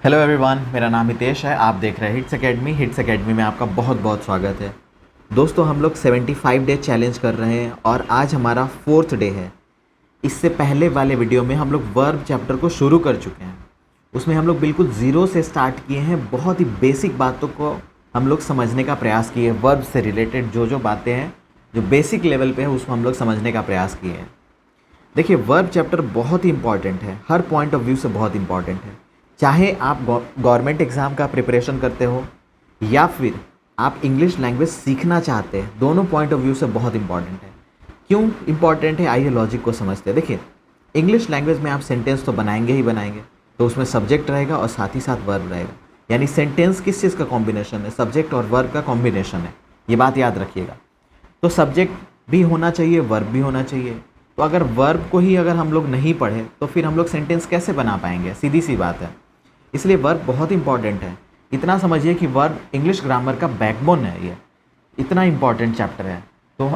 Hello everyone, मेरा नाम हितेश है। आप देख रहे हैं हिट्स एकेडमी में आपका बहुत बहुत स्वागत है। दोस्तों, हम लोग 75 डे चैलेंज कर रहे हैं और आज हमारा 4th डे है। इससे पहले वाले वीडियो में हम लोग वर्ब चैप्टर को शुरू कर चुके हैं। उसमें हम लोग बिल्कुल ज़ीरो से स्टार्ट किए हैं। बहुत ही बेसिक बातों को हम लोग समझने का प्रयास किए। वर्ब से रिलेटेड जो बातें हैं, जो बेसिक लेवल पे है, उसको हम लोग समझने का प्रयास किए हैं। देखिए, वर्ब चैप्टर बहुत ही इंपॉर्टेंट है, हर पॉइंट ऑफ व्यू से बहुत इंपॉर्टेंट है। चाहे आप गवर्नमेंट एग्ज़ाम का प्रिपरेशन करते हो या फिर आप इंग्लिश लैंग्वेज सीखना चाहते हैं, दोनों पॉइंट ऑफ व्यू से बहुत इंपॉर्टेंट है। क्यों इंपॉर्टेंट है, आइए लॉजिक को समझते हैं। देखिए, इंग्लिश लैंग्वेज में आप सेंटेंस तो बनाएंगे ही बनाएंगे, तो उसमें सब्जेक्ट रहेगा और साथ ही साथ वर्ब रहेगा। यानी सेंटेंस किस चीज़ का कॉम्बिनेशन है? सब्जेक्ट और वर्ब का कॉम्बिनेशन है। ये बात याद रखिएगा। तो सब्जेक्ट भी होना चाहिए, वर्ब भी होना चाहिए। तो अगर वर्ब को ही अगर हम लोग नहीं पढ़े तो फिर हम लोग सेंटेंस कैसे बना पाएंगे? सीधी सी बात है। इसलिए वर्ब बहुत इंपॉर्टेंट है। इतना समझिए कि वर्ब इंग्लिश ग्रामर का बैकबोन है। ये इतना इंपॉर्टेंट चैप्टर है। तो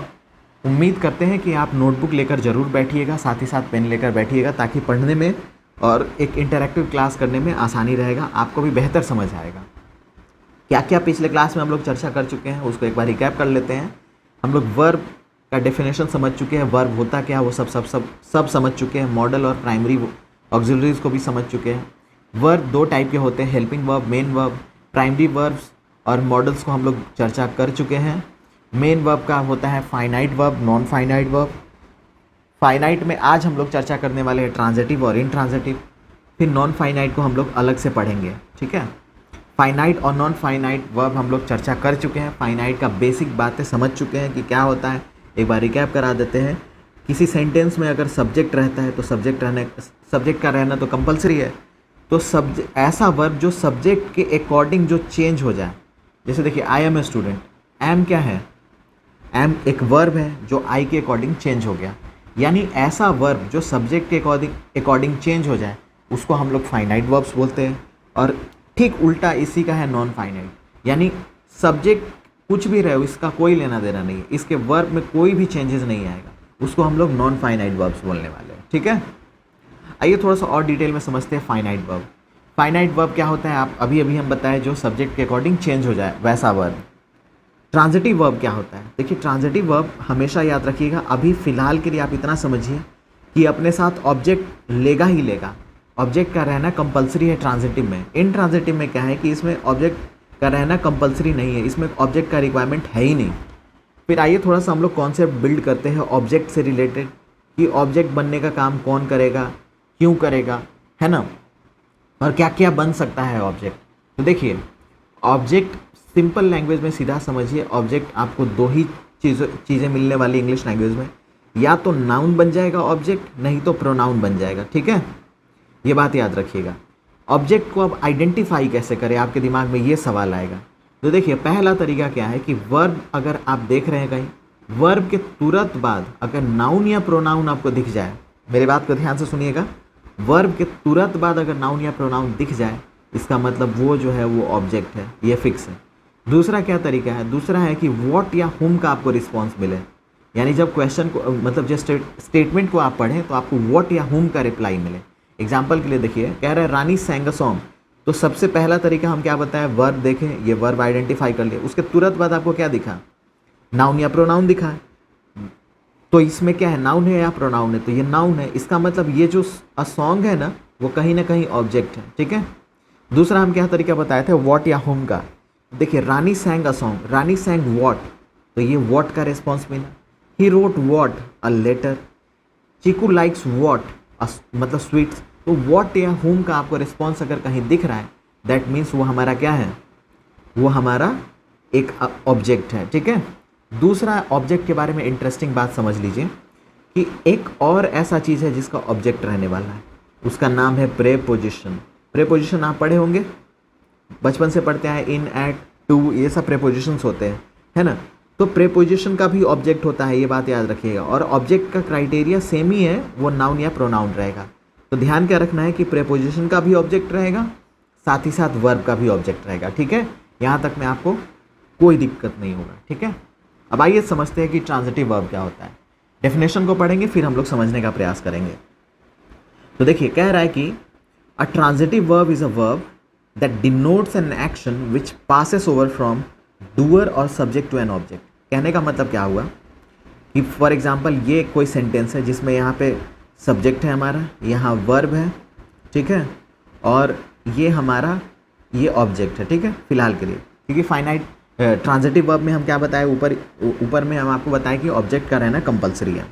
उम्मीद करते हैं कि आप नोटबुक लेकर ज़रूर बैठिएगा, साथ ही साथ पेन लेकर बैठिएगा, ताकि पढ़ने में और एक इंटरैक्टिव क्लास करने में आसानी रहेगा, आपको भी बेहतर समझ आएगा। क्या क्या पिछले क्लास में हम लोग चर्चा कर चुके हैं, उसको एक बार रिकैप कर लेते हैं। हम लोग वर्ब का डेफिनेशन समझ चुके हैं, वर्ब होता क्या वो सब समझ चुके हैं। मॉडल और प्राइमरी ऑक्सिलरीज को भी समझ चुके हैं। वर्ब दो टाइप के होते हैं, helping verb, main verb. Primary verbs और मॉडल्स को हम लोग चर्चा कर चुके हैं। मेन वर्ब का होता है finite verb, non finite verb. Finite में आज हम लोग चर्चा करने वाले हैं ट्रांजिटिव और इनट्रांजिटिव। फिर नॉन फाइनाइट को हम लोग अलग से पढ़ेंगे, ठीक है। फाइनाइट और नॉन फाइनाइट वर्ब हम लोग चर्चा कर चुके हैं। फाइनाइट का बेसिक बातें समझ चुके हैं कि क्या होता है। एक बार रिकैप करा देते हैं। किसी सेंटेंस में अगर सब्जेक्ट रहता है तो सब्जेक्ट का रहना तो कंपलसरी है। तो ऐसा वर्ब जो सब्जेक्ट के अकॉर्डिंग जो चेंज हो जाए। जैसे देखिए, I am a student. Am क्या है? एम एक वर्ब है जो आई के अकॉर्डिंग चेंज हो गया। यानी ऐसा वर्ब जो सब्जेक्ट के अकॉर्डिंग चेंज हो जाए, उसको हम लोग फाइनाइट वर्ब्स बोलते हैं। और ठीक उल्टा इसी का है नॉन फाइनाइट। यानी सब्जेक्ट कुछ भी रहे, इसका कोई लेना देना नहीं है, इसके वर्ब में कोई भी चेंजेस नहीं आएगा, उसको हम लोग नॉन फाइनाइट वर्ब्स बोलने वाले हैं, ठीक है। आइए थोड़ा सा और डिटेल में समझते हैं फाइनाइट वर्ब। फाइनाइट वर्ब क्या होता है, आप अभी हम बताएं, जो सब्जेक्ट के अकॉर्डिंग चेंज हो जाए वैसा वर्ब। ट्रांजिटिव वर्ब क्या होता है? देखिए, ट्रांजिटिव वर्ब हमेशा याद रखिएगा, अभी फ़िलहाल के लिए आप इतना समझिए कि अपने साथ ऑब्जेक्ट लेगा ही लेगा। ऑब्जेक्ट का रहना कंपलसरी है ट्रांजिटिव में। इन ट्रांजिटिव में क्या है कि इसमें ऑब्जेक्ट का रहना कंपलसरी नहीं है, इसमें ऑब्जेक्ट का रिक्वायरमेंट है ही नहीं। फिर आइए थोड़ा सा हम लोग कॉन्सेप्ट बिल्ड करते हैं ऑब्जेक्ट से रिलेटेड, कि ऑब्जेक्ट बनने का काम कौन करेगा, क्यों करेगा, है ना, और क्या क्या बन सकता है ऑब्जेक्ट। तो देखिए, ऑब्जेक्ट सिंपल लैंग्वेज में सीधा समझिए, ऑब्जेक्ट आपको दो ही चीज़ें मिलने वाली इंग्लिश लैंग्वेज में। या तो नाउन बन जाएगा ऑब्जेक्ट, नहीं तो प्रोनाउन बन जाएगा, ठीक है। ये बात याद रखिएगा। ऑब्जेक्ट को अब आइडेंटिफाई कैसे करें, आपके दिमाग में ये सवाल आएगा। तो देखिए, पहला तरीका क्या है कि वर्ब अगर आप देख रहे हैं कहीं, वर्ब के तुरंत बाद अगर नाउन या प्रोनाउन आपको दिख जाए, मेरे बात को ध्यान से सुनिएगा, वर्ब के तुरंत बाद अगर नाउन या प्रोनाउन दिख जाए, इसका मतलब वो जो है वो ऑब्जेक्ट है, ये फिक्स है। दूसरा क्या तरीका है? दूसरा है कि व्हाट या हुम का आपको रिस्पॉन्स मिले। यानी जब क्वेश्चन को, मतलब जब स्टेटमेंट को आप पढ़ें तो आपको व्हाट या हुम का रिप्लाई मिले। एग्जाम्पल के लिए देखिए, कह रहे हैं रानी सैंग अ सॉन्ग। तो सबसे पहला तरीका हम क्या बताएं, वर्ब देखें, ये वर्ब आइडेंटिफाई कर लिया, उसके तुरंत बाद आपको क्या दिखा, नाउन या प्रोनाउन दिखा। तो इसमें क्या है, नाउन है या प्रोनाउन है? तो ये नाउन है, इसका मतलब ये जो अ सॉन्ग है ना, वो कहीं ना कहीं ऑब्जेक्ट है, ठीक है। दूसरा हम क्या तरीका बताए थे, व्हाट या हुम का। देखिए, रानी सैंग अ सॉन्ग, रानी सैंग व्हाट, तो ये व्हाट का रिस्पॉन्स मिला। He wrote what, a letter. Chiku likes what, मतलब स्वीट्स। तो व्हाट या हुम का आपको रिस्पॉन्स अगर कहीं दिख रहा है, दैट मीन्स वो हमारा क्या है, वो हमारा एक ऑब्जेक्ट है, ठीक है। दूसरा ऑब्जेक्ट के बारे में इंटरेस्टिंग बात समझ लीजिए कि एक और ऐसा चीज़ है जिसका ऑब्जेक्ट रहने वाला है, उसका नाम है प्रेपोजिशन। प्रेपोजिशन आप पढ़े होंगे, बचपन से पढ़ते हैं, इन, एट, टू, ये सब प्रेपोजिशंस होते हैं, है ना। तो प्रेपोजिशन का भी ऑब्जेक्ट होता है, ये बात याद रखिएगा। और ऑब्जेक्ट का क्राइटेरिया सेम ही है, वो नाउन या प्रोनाउन रहेगा। तो ध्यान क्या रखना है कि प्रेपोजिशन का भी ऑब्जेक्ट रहेगा, साथ ही साथ वर्ब का भी ऑब्जेक्ट रहेगा, ठीक है। यहाँ तक में आपको कोई दिक्कत नहीं होगा, ठीक है। अब आइए समझते हैं कि ट्रांजिटिव वर्ब क्या होता है। डेफिनेशन को पढ़ेंगे, फिर हम लोग समझने का प्रयास करेंगे। तो देखिए, कह रहा है कि अ transitive verb is a verb that denotes an action which passes over from doer और सब्जेक्ट टू एन ऑब्जेक्ट। कहने का मतलब क्या हुआ कि फॉर एग्जाम्पल ये कोई सेंटेंस है जिसमें यहाँ पे सब्जेक्ट है हमारा, यहाँ वर्ब है, ठीक है, और ये हमारा ये ऑब्जेक्ट है, ठीक है, फिलहाल के लिए, क्योंकि फाइनाइट ट्रांजिटिव वर्ब में हम क्या बताए, ऊपर में हम आपको बताएं कि ऑब्जेक्ट का रहना कंपलसरी है।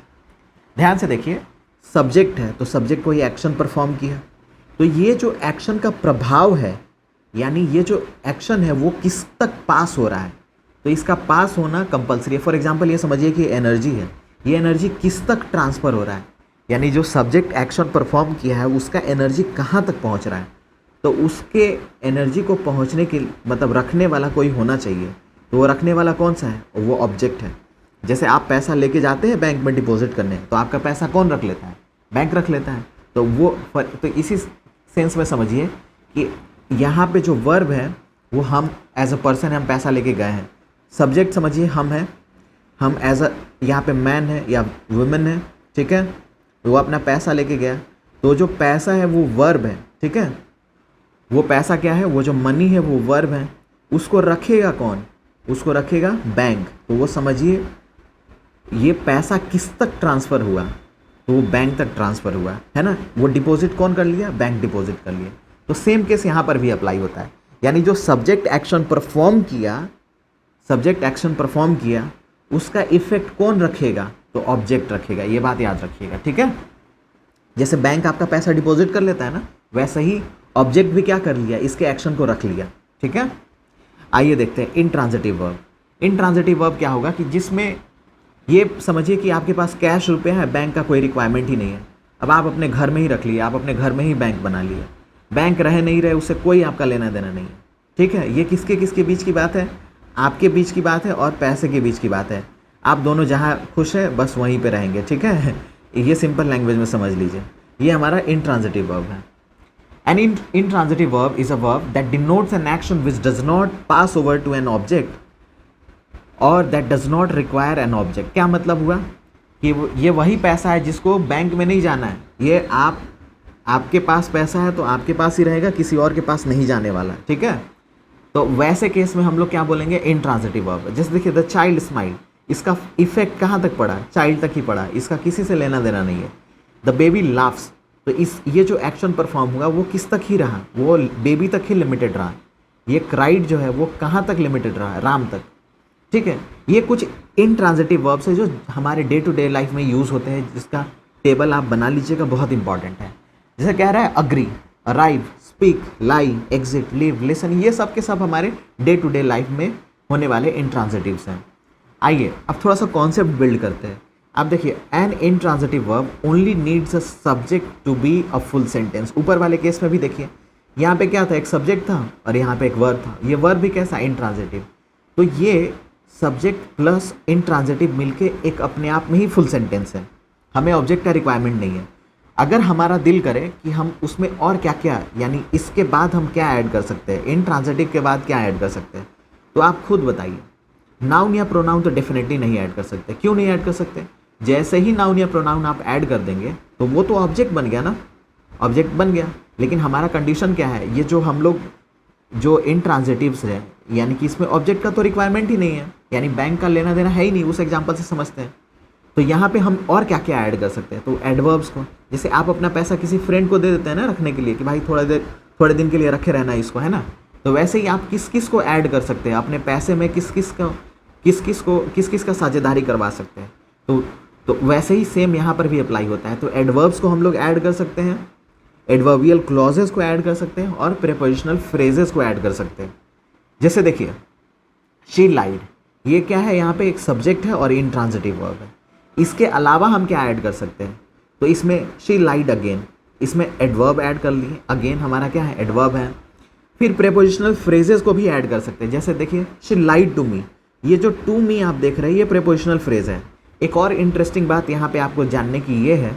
ध्यान से देखिए, सब्जेक्ट है तो सब्जेक्ट कोई एक्शन परफॉर्म किया, तो ये जो एक्शन का प्रभाव है, यानी ये जो एक्शन है वो किस तक पास हो रहा है, तो इसका पास होना कंपलसरी है। फॉर एग्जांपल ये समझिए कि एनर्जी है, ये एनर्जी किस तक ट्रांसफ़र हो रहा है, यानी जो सब्जेक्ट एक्शन परफॉर्म किया है उसका एनर्जी कहाँ तक पहुँच रहा है, तो उसके एनर्जी को पहुँचने के मतलब रखने वाला कोई होना चाहिए, तो वो रखने वाला कौन सा है, वो ऑब्जेक्ट है। जैसे आप पैसा लेके जाते हैं बैंक में डिपॉजिट करने, तो आपका पैसा कौन रख लेता है, बैंक रख लेता है, तो वो तो इसी सेंस में समझिए कि यहाँ पे जो वर्ब है वो हम एज अ पर्सन हम पैसा लेके गए हैं, सब्जेक्ट समझिए हम हैं, हम एज अ यहाँ पे मैन है या वुमेन है, ठीक है, वो अपना पैसा लेके गया, तो जो पैसा है वो वर्ब है, ठीक है, वो पैसा क्या है, वो जो मनी है वो वर्ब है, उसको रखेगा कौन, उसको रखेगा बैंक, तो वो समझिए ये पैसा किस तक ट्रांसफ़र हुआ, तो वो बैंक तक ट्रांसफ़र हुआ है ना, वो डिपॉजिट कौन कर लिया, बैंक डिपॉजिट कर लिया। तो सेम केस यहाँ पर भी अप्लाई होता है, यानी जो सब्जेक्ट एक्शन परफॉर्म किया उसका इफेक्ट कौन रखेगा, तो ऑब्जेक्ट रखेगा, ये बात याद रखिएगा, ठीक है। जैसे बैंक आपका पैसा डिपॉजिट कर लेता है ना, वैसे ही ऑब्जेक्ट भी क्या कर लिया, इसके एक्शन को रख लिया, ठीक है। आइए देखते हैं इंट्रांजिटिव वर्ब। इंट्रांजिटिव वर्ब क्या होगा कि जिसमें ये समझिए कि आपके पास कैश रुपये है, बैंक का कोई रिक्वायरमेंट ही नहीं है, अब आप अपने घर में ही रख लिए, आप अपने घर में ही बैंक बना लिए, बैंक रहे नहीं रहे उससे कोई आपका लेना देना नहीं है, ठीक है। ये किसके बीच की बात है, आपके बीच की बात है और पैसे के बीच की बात है, आप दोनों जहाँ खुश है बस वहीं पे रहेंगे, ठीक है। ये सिंपल लैंग्वेज में समझ लीजिए, ये हमारा इंट्रांजिटिव वर्ब है। An intransitive verb is a verb that denotes an action which does not pass over to an object or that does not require an object। क्या मतलब हुआ कि ये वही पैसा है जिसको बैंक में नहीं जाना है, ये आपके पास पैसा है तो आपके पास ही रहेगा, किसी और के पास नहीं जाने वाला, ठीक है। तो वैसे केस में हम लोग क्या बोलेंगे, इंट्रांजिटिव वर्ब। जैसे देखिए द चाइल्ड स्माइल, इसका इफेक्ट कहाँ तक पड़ा, चाइल्ड तक ही पड़ा, इसका किसी से लेना देना नहीं है। द बेबी लाफ्स, तो ये जो एक्शन परफॉर्म हुआ वो किस तक ही रहा, वो बेबी तक ही लिमिटेड रहा। ये क्राइड जो है वो कहाँ तक लिमिटेड रहा, राम तक, ठीक है। ये कुछ इंट्रांजिटिव वर्ब्स है जो हमारे डे टू डे लाइफ में यूज़ होते हैं, जिसका टेबल आप बना लीजिएगा, बहुत इंपॉर्टेंट है। जैसे कह रहा है अग्री, अराइव, स्पीक, लाई, एग्जिट, लिव, लिसन, ये सब के सब हमारे डे टू डे लाइफ में होने वाले इंट्रांजिटिव्स हैं। आइए अब थोड़ा सा कॉन्सेप्ट बिल्ड करते हैं। आप देखिए, an intransitive verb only needs a subject to be a full sentence. ऊपर वाले केस में भी देखिए, यहाँ पे क्या था, एक सब्जेक्ट था और यहाँ पे एक वर्ब था, ये वर्ब भी कैसा, इंट्रांजिटिव। तो ये सब्जेक्ट प्लस इंट्रांजिटिव मिलके एक अपने आप में ही फुल सेंटेंस है, हमें ऑब्जेक्ट का रिक्वायरमेंट नहीं है। अगर हमारा दिल करे कि हम उसमें और क्या क्या, यानी इसके बाद हम क्या ऐड कर सकते हैं, इंट्रांजिटिव के बाद क्या ऐड कर सकते हैं, तो आप खुद बताइए। नाउन या प्रोनाउन तो डेफिनेटली नहीं ऐड कर सकते। क्यों नहीं ऐड कर सकते, जैसे ही नाउन या प्रोनाउन आप ऐड कर देंगे तो वो तो ऑब्जेक्ट बन गया ना, ऑब्जेक्ट बन गया। लेकिन हमारा कंडीशन क्या है, ये जो हम लोग जो इंट्रांजिटिव्स है, यानी कि इसमें ऑब्जेक्ट का तो रिक्वायरमेंट ही नहीं है, यानी बैंक का लेना देना है ही नहीं, उस एग्जाम्पल से समझते हैं। तो यहाँ पे हम और क्या क्या ऐड कर सकते हैं, तो एडवर्ब्स को, जैसे आप अपना पैसा किसी फ्रेंड को दे देते हैं ना रखने के लिए कि भाई थोड़े दिन के लिए रखे रहना इसको, है ना, तो वैसे ही आप किस किस को ऐड कर सकते हैं अपने पैसे में, किस किस का साझेदारी करवा सकते हैं। तो वैसे ही सेम यहाँ पर भी अप्लाई होता है। तो एडवर्ब्स को हम लोग ऐड कर सकते हैं, एडवर्बियल क्लॉजेस को ऐड कर सकते हैं और प्रीपोजिशनल फ्रेजेस को ऐड कर सकते हैं। जैसे देखिए शी लाइड, ये क्या है, यहाँ पे एक सब्जेक्ट है और इंट्रांजिटिव वर्ब है। इसके अलावा हम क्या ऐड कर सकते हैं, तो इसमें शी लाइड अगेन, इसमें एडवर्ब ऐड कर लिए, अगेन हमारा क्या है, एडवर्ब है। फिर प्रीपोजिशनल फ्रेजेस को भी ऐड कर सकते हैं। जैसे देखिए शी लाइड टू मी, ये जो टू मी आप देख रहे हैं ये प्रीपोजिशनल फ्रेज है। एक और इंटरेस्टिंग बात यहाँ पे आपको जानने की ये है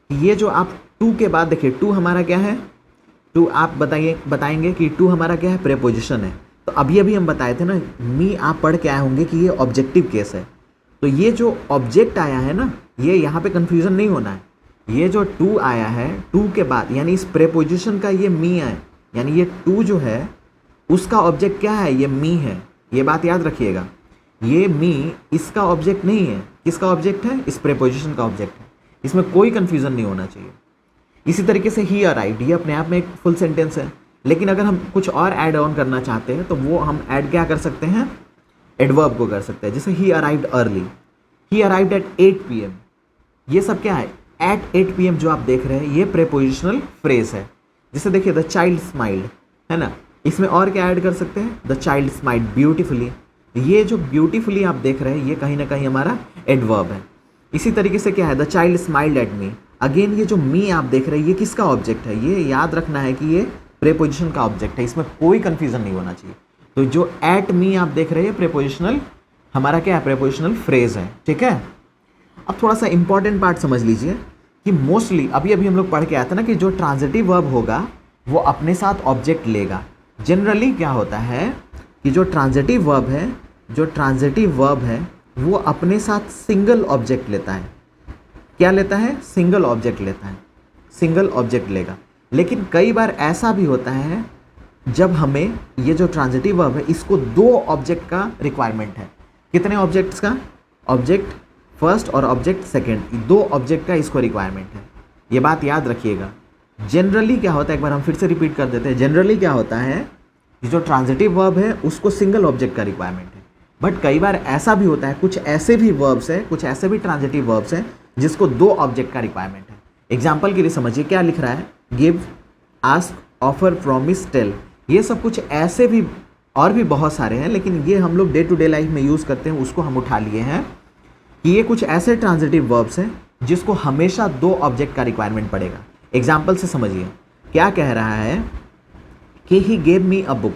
कि ये जो आप टू के बाद देखिए, टू हमारा क्या है, टू आप बताएंगे कि टू हमारा क्या है, प्रीपोजिशन है। तो अभी हम बताए थे ना, मी आप पढ़ के आए होंगे कि ये ऑब्जेक्टिव केस है। तो ये जो ऑब्जेक्ट आया है ना, ये यहाँ पे कन्फ्यूज़न नहीं होना है। ये जो टू आया है, टू के बाद यानी इस प्रीपोजिशन का ये मी है, यानी ये टू जो है उसका ऑब्जेक्ट क्या है, ये मी है। ये बात याद रखिएगा, ये मी इसका ऑब्जेक्ट नहीं है। किसका ऑब्जेक्ट है, इस प्रीपोजिशन का ऑब्जेक्ट है। इसमें कोई कंफ्यूजन नहीं होना चाहिए। इसी तरीके से ही अराइव्ड, ये अपने आप में एक फुल सेंटेंस है, लेकिन अगर हम कुछ और ऐड ऑन करना चाहते हैं तो वो हम ऐड क्या कर सकते हैं, एडवर्ब को कर सकते हैं। जैसे ही arrived early, he arrived at 8 PM। ये सब क्या है, एट 8 PM जो आप देख रहे हैं ये प्रीपोजिशनल फ्रेज है। जैसे देखिए द चाइल्ड स्माइल्ड, है ना, इसमें और क्या ऐड कर सकते हैं, द चाइल्ड स्माइल्ड ब्यूटीफुली। ये जो ब्यूटीफुली आप देख रहे हैं ये कहीं ना कहीं हमारा एडवर्ब है। इसी तरीके से क्या है, the child smiled at me. Again ये जो मी आप देख रहे हैं ये किसका ऑब्जेक्ट है, ये याद रखना है कि ये प्रीपोजिशन का ऑब्जेक्ट है, इसमें कोई कंफ्यूजन नहीं होना चाहिए। तो जो एट मी आप देख रहे हैं प्रीपोजिशनल हमारा क्या है, प्रीपोजिशनल फ्रेज है। ठीक है, अब थोड़ा सा इंपॉर्टेंट पार्ट समझ लीजिए कि मोस्टली अभी हम लोग पढ़ के आए थे ना कि जो ट्रांजिटिव वर्ब होगा वो अपने साथ ऑब्जेक्ट लेगा। जनरली क्या होता है कि जो ट्रांजिटिव वर्ब है वो अपने साथ सिंगल ऑब्जेक्ट लेता है। क्या लेता है, सिंगल ऑब्जेक्ट लेता है, सिंगल ऑब्जेक्ट लेगा। लेकिन कई बार ऐसा भी होता है जब हमें ये जो ट्रांजिटिव वर्ब है इसको दो ऑब्जेक्ट का रिक्वायरमेंट है। कितने ऑब्जेक्ट्स का, ऑब्जेक्ट फर्स्ट और ऑब्जेक्ट सेकेंड, दो ऑब्जेक्ट का इसको रिक्वायरमेंट है। ये बात याद रखिएगा। जनरली क्या होता है, एक बार हम फिर से रिपीट कर देते हैं, जनरली क्या होता है कि जो ट्रांजिटिव वर्ब है उसको सिंगल ऑब्जेक्ट का रिक्वायरमेंट है। बट कई बार ऐसा भी होता है, कुछ ऐसे भी वर्ब्स हैं, कुछ ऐसे भी ट्रांजिटिव वर्ब्स हैं जिसको दो ऑब्जेक्ट का रिक्वायरमेंट है। एग्जाम्पल के लिए समझिए क्या लिख रहा है, give, ask, offer, promise, tell. ये सब कुछ ऐसे भी और भी बहुत सारे हैं, लेकिन ये हम लोग डे टू डे लाइफ में यूज़ करते हैं, उसको हम उठा लिए हैं कि ये कुछ ऐसे ट्रांजिटिव वर्ब्स हैं जिसको हमेशा दो ऑब्जेक्ट का रिक्वायरमेंट पड़ेगा। एग्जाम्पल से समझिए क्या कह रहा है कि he gave me a book.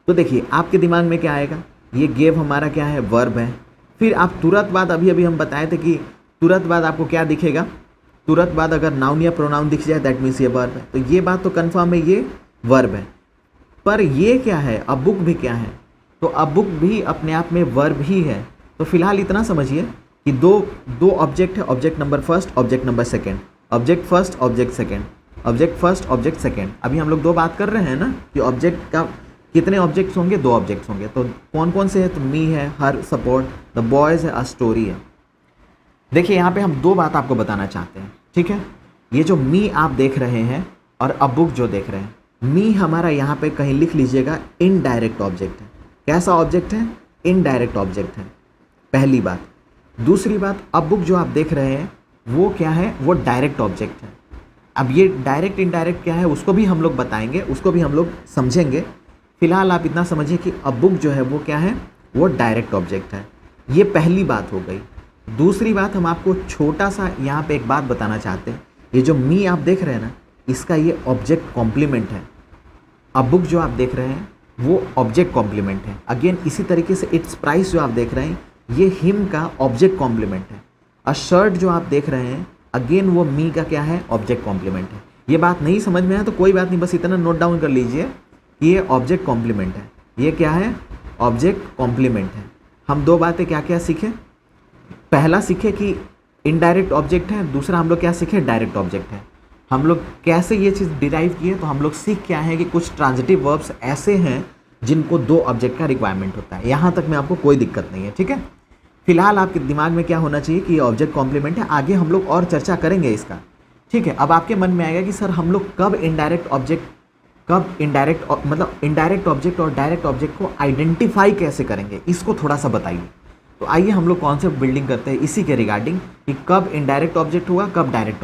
तो देखिए आपके दिमाग में क्या आएगा, ये गेव हमारा क्या है, वर्ब है। फिर आप तुरंत बाद अभी हम बताए थे कि तुरंत बाद आपको क्या दिखेगा, तुरंत बाद अगर नाउन या प्रोनाउन दिख जाए दैट मीन्स ये वर्ब है। तो ये बात तो कंफर्म है, ये वर्ब है। पर ये क्या है, अ बुक भी क्या है, तो अ बुक भी अपने आप में वर्ब ही है। तो फिलहाल इतना समझिए कि दो ऑब्जेक्ट है, object number first, object number second, object first, object second, object first, object second. अभी हम लोग दो बात कर रहे हैं ना कि ऑब्जेक्ट का कितने ऑब्जेक्ट्स होंगे, दो ऑब्जेक्ट्स होंगे। तो कौन कौन से हैं, तो मी है, हर, सपोर्ट, द बॉयज़ है, अ स्टोरी है। देखिए यहाँ पे हम दो बात आपको बताना चाहते हैं। ठीक है, ये जो मी आप देख रहे हैं और अ बुक जो देख रहे हैं, मी हमारा यहाँ पे कहीं लिख लीजिएगा इनडायरेक्ट ऑब्जेक्ट है। कैसा ऑब्जेक्ट है, इनडायरेक्ट ऑब्जेक्ट है, पहली बात। दूसरी बात, अ बुक जो आप देख रहे हैं वो क्या है, वो डायरेक्ट ऑब्जेक्ट है। अब ये डायरेक्ट इनडायरेक्ट क्या है उसको भी हम लोग बताएंगे, उसको भी हम लोग समझेंगे। फिलहाल आप इतना समझिए कि अ बुक जो है वो क्या है, वो डायरेक्ट ऑब्जेक्ट है। ये पहली बात हो गई। दूसरी बात, हम आपको छोटा सा यहाँ पे एक बात बताना चाहते हैं। ये जो मी आप देख रहे हैं ना, इसका ये ऑब्जेक्ट कॉम्प्लीमेंट है। अ बुक जो आप देख रहे हैं वो ऑब्जेक्ट कॉम्प्लीमेंट है। अगेन इसी तरीके से इट्स प्राइस जो आप देख रहे हैं ये हिम का ऑब्जेक्ट कॉम्प्लीमेंट है। अ शर्ट जो आप देख रहे हैं अगेन वो मी का क्या है, ऑब्जेक्ट कॉम्प्लीमेंट है। ये बात नहीं समझ में आया तो कोई बात नहीं, बस इतना नोट डाउन कर लीजिए कि ये ऑब्जेक्ट कॉम्प्लीमेंट है। ये क्या है, ऑब्जेक्ट कॉम्प्लीमेंट है। हम दो बातें क्या क्या सीखे, पहला सीखे कि इनडायरेक्ट ऑब्जेक्ट है, दूसरा हम लोग क्या सीखे, डायरेक्ट ऑब्जेक्ट है। हम लोग कैसे ये चीज़ डिराइव किए, तो हम लोग सीख क्या है कि कुछ ट्रांजिटिव वर्ब्स ऐसे हैं जिनको दो ऑब्जेक्ट का रिक्वायरमेंट होता है। यहाँ तक में आपको कोई दिक्कत नहीं है। ठीक है, फिलहाल आपके दिमाग में क्या होना चाहिए कि ये ऑब्जेक्ट कॉम्प्लीमेंट है। आगे हम लोग और चर्चा करेंगे इसका। ठीक है, अब आपके मन में आएगा कि सर हम लोग कब इनडायरेक्ट ऑब्जेक्ट, कब इनडायरेक्ट मतलब इनडायरेक्ट ऑब्जेक्ट और डायरेक्ट ऑब्जेक्ट को आइडेंटिफाई कैसे करेंगे, इसको थोड़ा सा बताइए। तो आइए हम लोग कॉन्सेप्ट बिल्डिंग करते हैं इसी के रिगार्डिंग कि कब इनडायरेक्ट ऑब्जेक्ट होगा, कब डायरेक्ट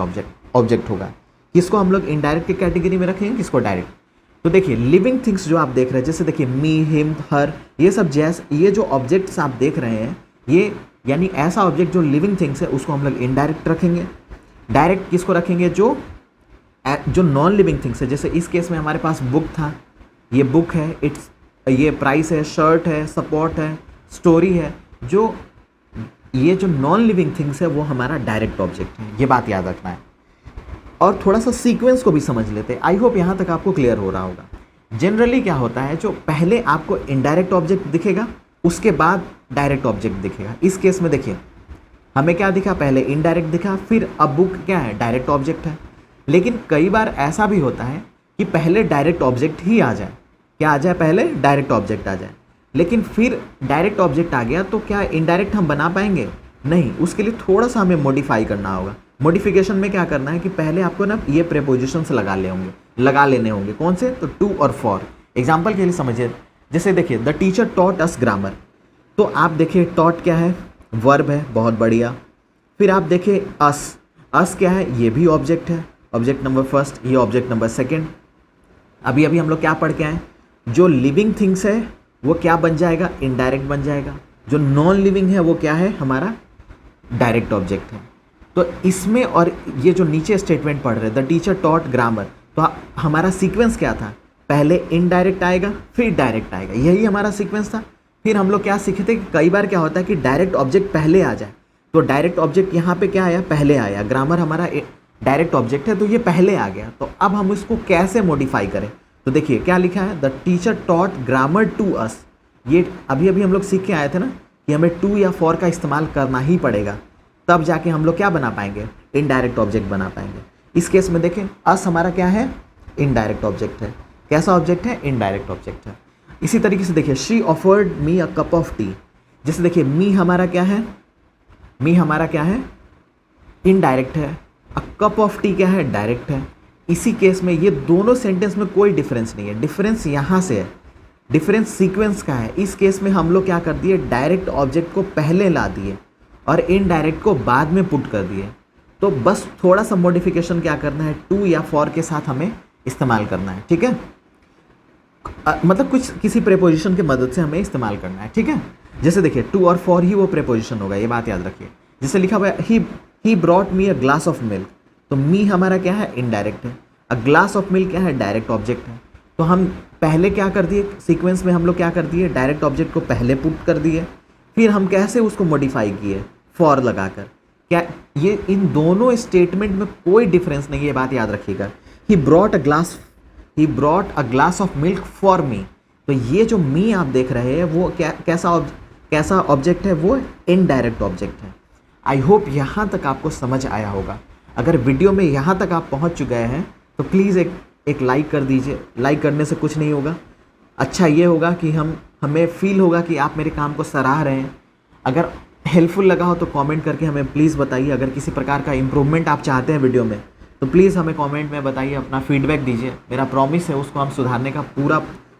ऑब्जेक्ट होगा। किसको हम लोग इनडायरेक्ट की कैटेगरी में रखेंगे, किसको डायरेक्ट। तो देखिए लिविंग थिंग्स जो आप देख रहे हैं, जैसे देखिए मी, हिम, हर, ये सब जैसे ये जो ऑब्जेक्ट्स आप देख रहे हैं ये यानी ऐसा ऑब्जेक्ट जो लिविंग थिंग्स है उसको हम लोग इनडायरेक्ट रखेंगे। डायरेक्ट किसको रखेंगे, जो नॉन लिविंग थिंग्स है। जैसे इस केस में हमारे पास बुक था, ये बुक है, इट्स, ये प्राइस है, शर्ट है, सपोर्ट है, स्टोरी है। ये जो नॉन लिविंग थिंग्स है वो हमारा डायरेक्ट ऑब्जेक्ट है। ये बात याद रखना है। और थोड़ा सा सीक्वेंस को भी समझ लेते हैं। आई होप यहाँ तक आपको क्लियर हो रहा होगा। जनरली क्या होता है, जो पहले आपको इनडायरेक्ट ऑब्जेक्ट दिखेगा उसके बाद डायरेक्ट ऑब्जेक्ट दिखेगा। इस केस में देखिए हमें क्या दिखा, पहले इनडायरेक्ट दिखा, फिर अब बुक क्या है, डायरेक्ट ऑब्जेक्ट है। लेकिन कई बार ऐसा भी होता है कि पहले डायरेक्ट ऑब्जेक्ट ही आ जाए। क्या आ जाए? पहले डायरेक्ट ऑब्जेक्ट आ जाए। लेकिन फिर डायरेक्ट ऑब्जेक्ट आ गया तो क्या इनडायरेक्ट हम बना पाएंगे? नहीं, उसके लिए थोड़ा सा हमें मॉडिफाई करना होगा। मॉडिफिकेशन में क्या करना है कि पहले आपको ना ये प्रीपोजिशंस लगा लेने होंगे। कौन से? तो टू और फॉर। एग्जाम्पल के लिए समझिए, जैसे देखिए the teacher taught us grammar. तो आप देखिए टॉट क्या है? वर्ब है, बहुत बढ़िया। फिर आप देखिए अस क्या है? ये भी ऑब्जेक्ट है, ऑब्जेक्ट नंबर फर्स्ट, ये ऑब्जेक्ट नंबर सेकेंड। अभी हम लोग क्या पढ़ के आए? जो लिविंग थिंग्स है वो क्या बन जाएगा? इनडायरेक्ट बन जाएगा। जो नॉन लिविंग है वो क्या है? हमारा डायरेक्ट ऑब्जेक्ट है। तो इसमें और ये जो नीचे स्टेटमेंट पढ़ रहे द टीचर टॉट ग्रामर, तो हमारा सीक्वेंस क्या था? पहले इनडायरेक्ट आएगा फिर डायरेक्ट आएगा, यही हमारा सीक्वेंस था। फिर हम लोग क्या सीखे थे कि कई बार क्या होता है कि डायरेक्ट ऑब्जेक्ट पहले आ जाए। तो डायरेक्ट ऑब्जेक्ट यहाँ पे क्या आया? पहले आया। ग्रामर हमारा डायरेक्ट ऑब्जेक्ट है तो ये पहले आ गया। तो अब हम इसको कैसे मॉडिफाई करें? तो देखिए क्या लिखा है? The teacher taught grammar to us. ये अभी हम लोग सीख के आए थे ना कि हमें टू या फॉर का इस्तेमाल करना ही पड़ेगा, तब जाके हम लोग क्या बना पाएंगे? इनडायरेक्ट ऑब्जेक्ट बना पाएंगे। इस केस में देखें अस हमारा क्या है? इनडायरेक्ट ऑब्जेक्ट है। कैसा ऑब्जेक्ट है? इनडायरेक्ट ऑब्जेक्ट है। इसी तरीके से देखिए she offered me a cup of T. जैसे देखिए मी हमारा क्या है? मी हमारा क्या है? इनडायरेक्ट है। अ कप ऑफ टी क्या है? डायरेक्ट है। इसी केस में ये दोनों सेंटेंस में कोई डिफरेंस नहीं है, डिफरेंस यहाँ से है, डिफरेंस सीक्वेंस का है। इस केस में हम लोग क्या कर दिए? डायरेक्ट ऑब्जेक्ट को पहले ला दिए और इनडायरेक्ट को बाद में पुट कर दिए। तो बस थोड़ा सा मॉडिफिकेशन क्या करना है? टू या फॉर के साथ हमें इस्तेमाल करना है, ठीक है? मतलब कुछ किसी प्रेपोजिशन की मदद से हमें इस्तेमाल करना है, ठीक है? जैसे देखिए टू और फॉर ही वो प्रेपोजिशन होगा, ये बात याद रखिए। जैसे लिखा हुआ है he brought me a glass of milk, तो मी हमारा क्या है? इनडायरेक्ट है। अ ग्लास ऑफ मिल्क क्या है? डायरेक्ट ऑब्जेक्ट है। तो हम पहले क्या कर दिए? सीक्वेंस में हम लोग क्या कर दिए? डायरेक्ट ऑब्जेक्ट को पहले पुट कर दिए। फिर हम कैसे उसको मॉडिफाई किए? फॉर लगाकर। क्या ये इन दोनों स्टेटमेंट में कोई डिफरेंस नहीं है, ये बात याद रखिएगा। He brought a glass of milk for me. तो ये जो मी आप देख रहे हैं वो कैसा ऑब्जेक्ट है? वो इनडायरेक्ट ऑब्जेक्ट है। आई होप यहाँ तक आपको समझ आया होगा। अगर वीडियो में यहाँ तक आप पहुँच चुके हैं तो प्लीज़ एक लाइक कर दीजिए। लाइक करने से कुछ नहीं होगा, अच्छा ये होगा कि हमें फील होगा कि आप मेरे काम को सराह रहे हैं। अगर हेल्पफुल लगा हो तो कमेंट करके हमें प्लीज़ बताइए। अगर किसी प्रकार का इम्प्रूवमेंट आप चाहते हैं वीडियो में तो प्लीज़ हमें कमेंट में बताइए, अपना फीडबैक दीजिए। मेरा प्रॉमिस है उसको हम सुधारने का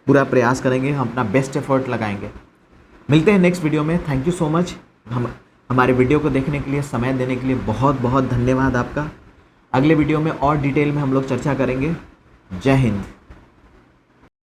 पूरा प्रयास करेंगे, हम अपना बेस्ट एफर्ट लगाएंगे। मिलते हैं नेक्स्ट वीडियो में। Thank you so much. हमारे वीडियो को देखने के लिए, समय देने के लिए बहुत बहुत धन्यवाद आपका। अगले वीडियो में और डिटेल में हम लोग चर्चा करेंगे। जय हिंद।